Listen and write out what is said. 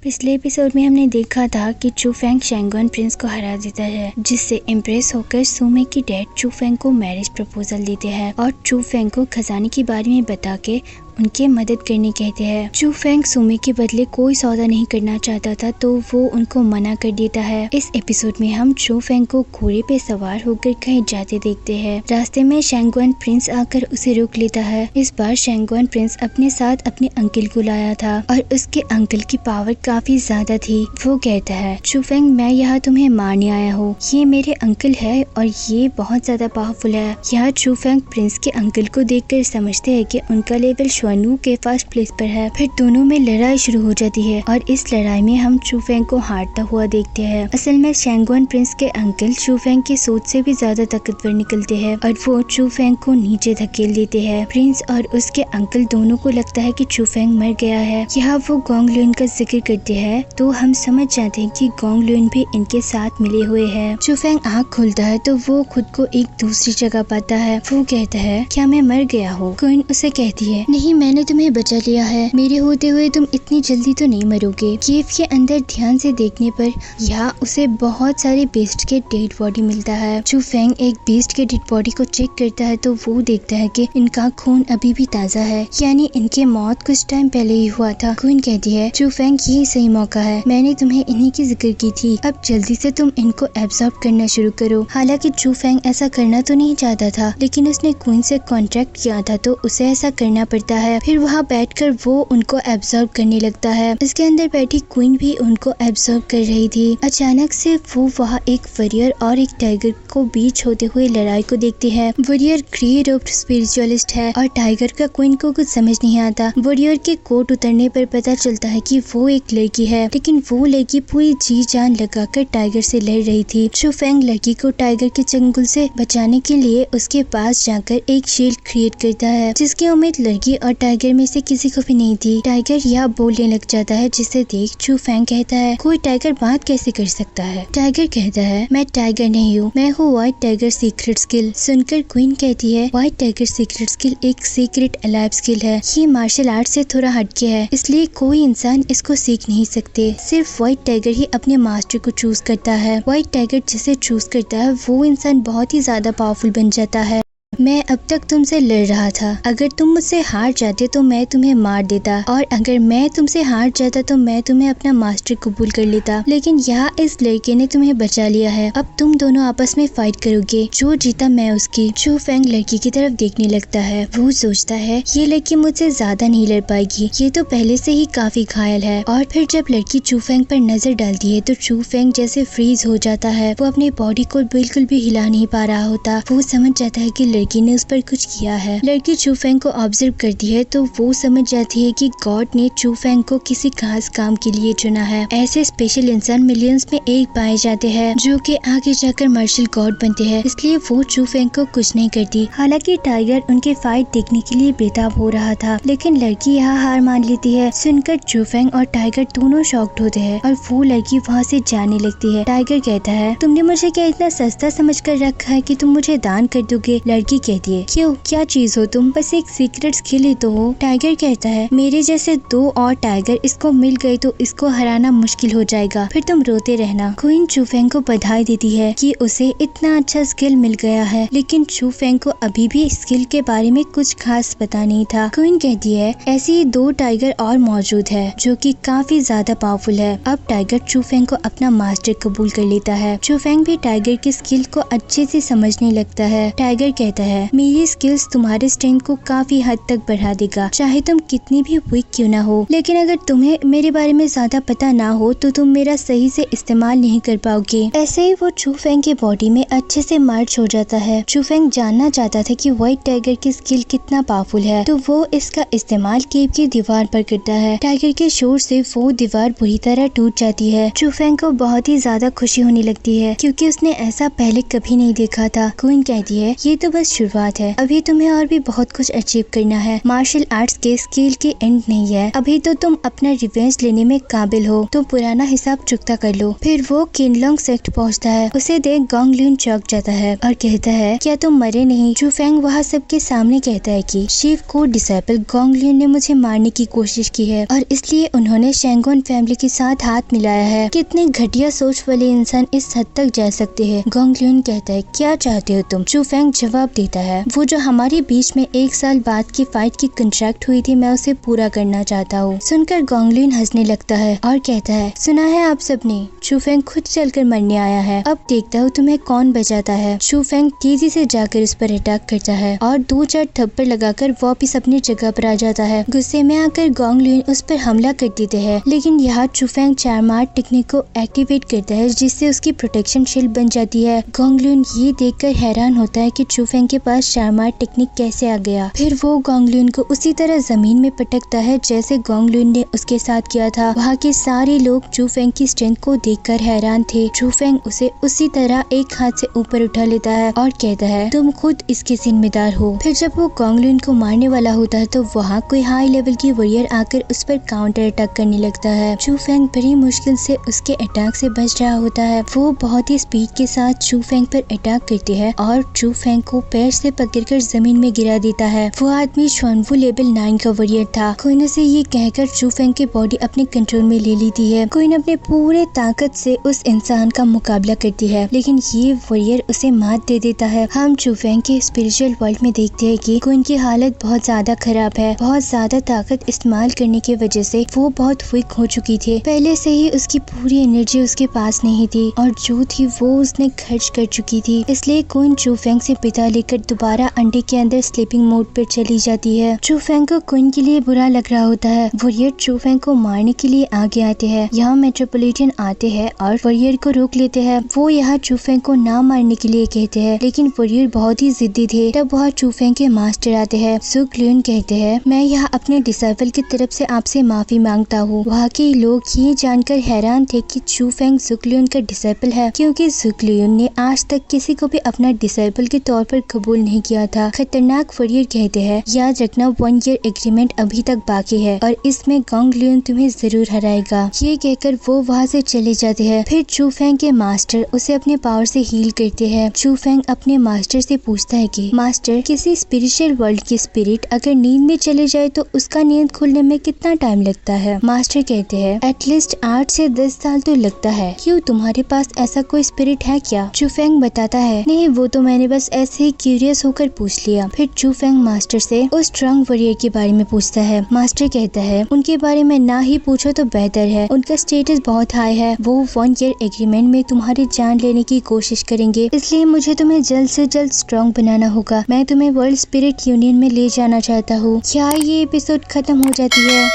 पिछले एपिसोड में हमने देखा था कि चू फेंग शैंगुन प्रिंस को हरा देता है, जिससे इम्प्रेस होकर सुमे की डैड चू फेंग को मैरिज प्रपोजल देते हैं और चू फेंग को खजाने के बारे में बता के उनकी मदद करने कहते हैं। चू फेंग सुमे के बदले कोई सौदा नहीं करना चाहता था, तो वो उनको मना कर देता है। इस एपिसोड में हम चू फेंग को घोड़े पे सवार होकर कहीं जाते देखते हैं। रास्ते में शैंगुन प्रिंस आकर उसे रोक लेता है। इस बार शैंगुन प्रिंस अपने साथ अपने अंकल को लाया था और उसके अंकल की पावर काफी ज्यादा थी। वो कहता है, चू फेंग मैं यहाँ तुम्हें मारने आया हूँ, ये मेरे अंकल है और ये बहुत ज्यादा पावरफुल है। यहाँ चू फेंग प्रिंस के अंकल को देखकर समझते हैं कि उनका लेवल श्वानू के फर्स्ट प्लेस पर है। फिर दोनों में लड़ाई शुरू हो जाती है और इस लड़ाई में हम चू फेंग को हारता हुआ देखते हैं। असल में शैंगुन प्रिंस के अंकल चू फेंग की सोच से भी ज्यादा ताकतवर निकलते हैं और वो चू फेंग को नीचे धकेल देते हैं। प्रिंस और उसके अंकल दोनों को लगता है कि चू फेंग मर गया है। यहाँ वो गोंग लुन का जिक्र करते हैं तो हम समझ जाते हैं कि गोंग लुन भी इनके साथ मिले हुए हैं। चू फेंग आँख खोलता है तो वो खुद को एक दूसरी जगह पाता है। वो कहता है, क्या मैं मर गया हूँ? क्वीन उसे कहती है, नहीं, मैंने तुम्हें बचा लिया है, मेरे होते हुए तुम इतनी जल्दी तो नहीं मरोगे। केव के अंदर ध्यान से देखने पर यहाँ उसे बहुत सारे बीस्ट के डेड बॉडी मिलता है। चू फेंग एक बीस्ट के डेड बॉडी को चेक करता है तो वो देखता है कि इनका खून अभी भी ताज़ा है, यानी इनके मौत कुछ टाइम पहले ही हुआ था। क्वीन कहती है, चू फेंग यही सही मौका है, मैंने तुम्हें इन्हीं की जिक्र की थी, अब जल्दी से तुम इनको एब्जॉर्ब करना शुरू करो। हालांकि चू फेंग ऐसा करना तो नहीं चाहता था, लेकिन उसने क्वीन से कॉन्ट्रैक्ट किया था तो उसे ऐसा करना पड़ता है। फिर वहाँ बैठकर वो उनको एब्जॉर्ब करने लगता है। इसके अंदर बैठी क्वीन भी उनको एब्जॉर्ब कर रही थी। अचानक से वो वहाँ एक वॉरियर और एक टाइगर को बीच होते हुए लड़ाई को देखते हैं। वॉरियर ग्रे रोब्ड स्पिरिचुअलिस्ट है और टाइगर का क्वीन को कुछ समझ नहीं आता। वॉरियर के कोट उतरने पर पता चलता है कि वो एक लड़की है, लेकिन वो लड़की पूरी जी जान लगाकर टाइगर से लड़ रही थी। चू फेंग लड़की को टाइगर के चंगुल से बचाने के लिए उसके पास जाकर एक शील्ड क्रिएट करता है, जिसकी उम्मीद लड़की और टाइगर में से किसी को भी नहीं थी। टाइगर यह बोलने लग जाता है, जिसे देख चू फेंग कहता है, कोई टाइगर बात कैसे कर सकता है? टाइगर कहता है, मैं टाइगर नहीं हूँ, मैं हूँ व्हाइट टाइगर सीक्रेट स्किल। सुनकर क्वीन कहती है, व्हाइट टाइगर सीक्रेट स्किल एक सीक्रेट अलाइव स्किल है, ये मार्शल आर्ट से थोड़ा हटके है, इसलिए कोई इंसान इसको सीख नहीं सकते, सिर्फ व्हाइट टाइगर ही अपने मास्टर को चूज करता है। व्हाइट टाइगर जिसे चूज करता है वो इंसान बहुत ही ज्यादा पावरफुल बन जाता है। मैं अब तक तुमसे लड़ रहा था, अगर तुम मुझसे हार जाते तो मैं तुम्हें मार देता, और अगर मैं तुमसे हार जाता तो मैं तुम्हें अपना मास्टर कबूल कर लेता, लेकिन यहाँ इस लड़के ने तुम्हें बचा लिया है, अब तुम दोनों आपस में फाइट करोगे, जो जीता मैं उसकी। चू फेंग लड़की की तरफ देखने लगता है। वो सोचता है, ये लड़की मुझसे ज्यादा नहीं लड़ पाएगी, ये तो पहले से ही काफी घायल है। और फिर जब लड़की चू फेंग पर नजर डालती है तो चू फेंग जैसे फ्रीज हो जाता है, वो अपनी बॉडी को बिल्कुल भी हिला नहीं पा रहा होता। वो समझ जाता है कि लड़की ने उस पर कुछ किया है। लड़की चू फेंग को ऑब्जर्व करती है तो वो समझ जाती है कि गॉड ने चू फेंग को किसी खास काम के लिए चुना है। ऐसे स्पेशल इंसान मिलियंस में एक पाए जाते हैं जो कि आगे जाकर मार्शल गॉड बनते हैं, इसलिए वो चू फेंग को कुछ नहीं करती। हालांकि टाइगर उनके फाइट देखने के लिए बेताब हो रहा था, लेकिन लड़की यहाँ हार मान लेती है। सुनकर चू फेंग और टाइगर दोनों शॉक्ड होते हैं और वो लड़की वहाँ से जाने लगती है। टाइगर कहता है, तुमने मुझे क्या इतना सस्ता समझ कर रखा है कि तुम मुझे दान कर दोगे? लड़की कहती है, क्यों, क्या चीज हो तुम? बस एक सीक्रेट स्किल ही तो हो। टाइगर कहता है, मेरे जैसे 2 और टाइगर इसको मिल गए तो इसको हराना मुश्किल हो जाएगा, फिर तुम रोते रहना। क्वीन चू फेंग को बधाई देती है कि उसे इतना अच्छा स्किल मिल गया है, लेकिन चू फेंग को अभी भी स्किल के बारे में कुछ खास पता नहीं था। क्वीन कहती है, ऐसे ही 2 टाइगर और मौजूद है जो कि काफी ज्यादा पावरफुल है। अब टाइगर चू फेंग को अपना मास्टर कबूल कर लेता है। चू फेंग भी टाइगर की स्किल को अच्छे से समझने लगता है। टाइगर कहता है, मेरी स्किल्स तुम्हारे स्ट्रेंथ को काफी हद तक बढ़ा देगा, चाहे तुम कितनी भी वीक क्यों ना हो, लेकिन अगर तुम्हें मेरे बारे में ज्यादा पता ना हो तो तुम मेरा सही से इस्तेमाल नहीं कर पाओगे। ऐसे ही वो चू फेंग की बॉडी में अच्छे से मर्ज हो जाता है। चू फेंग जानना चाहता था कि व्हाइट टाइगर की स्किल कितना पावरफुल है, तो वो इसका इस्तेमाल केव की दीवार पर करता है। टाइगर के शोर से वो दीवार बुरी तरह टूट जाती है। चू फेंग को बहुत ही ज्यादा खुशी होने लगती है क्योंकि उसने ऐसा पहले कभी नहीं देखा था। क्वीन कहती है, ये तो बस शुरुआत है। अभी तुम्हें और भी बहुत कुछ अचीव करना है। मार्शल आर्ट्स के स्किल की एंड नहीं है। अभी तो तुम अपना रिवेंज लेने में काबिल हो, तो पुराना हिसाब चुकता कर लो। फिर वो किनलोंग सेक्ट पहुंचता है। उसे देख गोंग ल्यून चौंक जाता है और कहता है, क्या तुम मरे नहीं? चू फेंग वहाँ सबके सामने कहता है कि शिव को डिसाइपल गोंग ल्यून ने मुझे मारने की कोशिश की है और इसलिए उन्होंने शैंगोन फैमिली के साथ हाथ मिलाया है। कितने घटिया सोच वाले इंसान इस हद तक जा सकते हैं? गोंग ल्यून कहता है, क्या चाहते हो तुम? चू फेंग जवाब देता है, वो जो हमारे बीच में 1 साल बाद की फाइट की कंट्रैक्ट हुई थी, मैं उसे पूरा करना चाहता हूँ। सुनकर गोंग ल्यून हंसने लगता है और कहता है, सुना है आप सबने, चू फेंग खुद चलकर मरने आया है। अब देखता हूँ तुम्हें कौन बचाता है। चू फेंग तेजी से जाकर उस पर अटैक करता है और 2-4 थप्पड़ लगाकर वापिस अपनी जगह पर आ जाता है। गुस्से में आकर गोंग ल्यून उस पर हमला कर देते हैं, लेकिन यहाँ चू फेंग चारमार टेक्निक को एक्टिवेट करता है, जिससे उसकी प्रोटेक्शन शील्ड बन जाती है। गोंग ल्यून ये देखकर हैरान होता है कि चू फेंग के पास चारमार टेक्निक कैसे आ गया। फिर वो गोंग ल्यून को उसी तरह जमीन में पटकता है जैसे गोंग ल्यून ने उसके साथ किया था। वहाँ के सारे लोग चू फेंग की स्ट्रेंथ को देखकर हैरान थे। चू फेंग उसे उसी तरह एक हाथ से ऊपर उठा लेता है और कहता है, तुम खुद इसके जिम्मेदार हो। फिर जब वो गोंग ल्यून को मारने वाला होता है तो वहाँ कोई हाई लेवल की वॉरियर आकर उस पर काउंटर अटैक करने लगता है। चू फेंग बड़ी मुश्किल से उसके अटैक से बच रहा होता है। वो बहुत ही स्पीड के साथ चू फेंग पर अटैक करते हैं और चू फेंग को पैर से पकड़कर जमीन में गिरा देता है। वो आदमी शुआनवू लेवल 9 का वॉरियर था। कोइन से ये कहकर चू फेंग की बॉडी अपने कंट्रोल में ले लेती है। कोइन अपने पूरे ताकत से उस इंसान का मुकाबला करती है, लेकिन ये वॉरियर उसे मात दे देता है। हम चू फेंग के स्पिरिचुअल वर्ल्ड में देखते हैं कि कोइन की हालत बहुत ज्यादा खराब है। बहुत ज्यादा ताकत इस्तेमाल करने की वजह से वो बहुत वीक हो चुकी थी। पहले से ही उसकी पूरी एनर्जी उसके पास नहीं थी और जो थी वो उसने खर्च कर चुकी थी। इसलिए कोइन चू फेंग से विदा लेकर दोबारा अंडे के अंदर स्लीपिंग मोड पर चली जाती है। चू फेंग को कोइन के लिए बुरा लग रहा होता है। वॉरियर चू फेंग को मारने के लिए आगे आते हैं। यहाँ मेट्रोपॉलिटन आते हैं और वॉरियर को रोक लेते हैं। वो यहाँ चू फेंग को ना मारने के लिए कहते हैं, लेकिन वॉरियर बहुत ही जिद्दी थे। तब वहाँ चू फेंग के मास्टर आते हैं। सुक ल्यून कहते हैं, मैं यहाँ अपने डिसाइपल की तरफ से आपसे माफी मांगता हूँ। वहाँ के लोग ये जानकर हैरान थे कि चू फेंग सुक ल्यून का डिसाइपल है, क्योंकि सुक ल्यून ने आज तक किसी को भी अपना डिसाइपल के तौर पर कबूल नहीं किया था। खतरनाक वॉरियर कहते हैं, याद रखना 1 ईयर एग्रीमेंट अभी तक बाकी है और इसमें गोंग ल्यून तुम्हें जरूर हराएगा। ये कहकर वो वहाँ से चले जाते हैं। फिर चू फेंग के मास्टर उसे अपने पावर से हील करते हैं। चू फेंग अपने मास्टर से पूछता है कि मास्टर, किसी स्पिरिचुअल वर्ल्ड की स्पिरिट अगर नींद में चले जाए तो उसका नींद खुलने में कितना टाइम लगता है? मास्टर कहते हैं, एटलीस्ट 8 से 10 साल तो लगता है। क्यों, तुम्हारे पास ऐसा कोई स्पिरिट है क्या? चू फेंग बताता है, नहीं, वो तो मैंने बस ऐसे ही क्यूरियस होकर पूछ लिया। फिर चू फेंग मास्टर से उस स्ट्रॉन्ग वॉरियर के बारे में पूछता है। मास्टर कहता है, उनके बारे में ना ही पूछो तो बेहतर है। उनका स्टेटस बहुत हाई है। वो 1 ईयर एग्रीमेंट में तुम्हारी जान लेने की कोशिश करेंगे, इसलिए मुझे तुम्हें जल्द से जल्द स्ट्रॉन्ग बनाना होगा। मैं तुम्हें वर्ल्ड स्पिरिट यूनियन में ले जाना चाहता हूँ। क्या ये एपिसोड खत्म हो जाती है?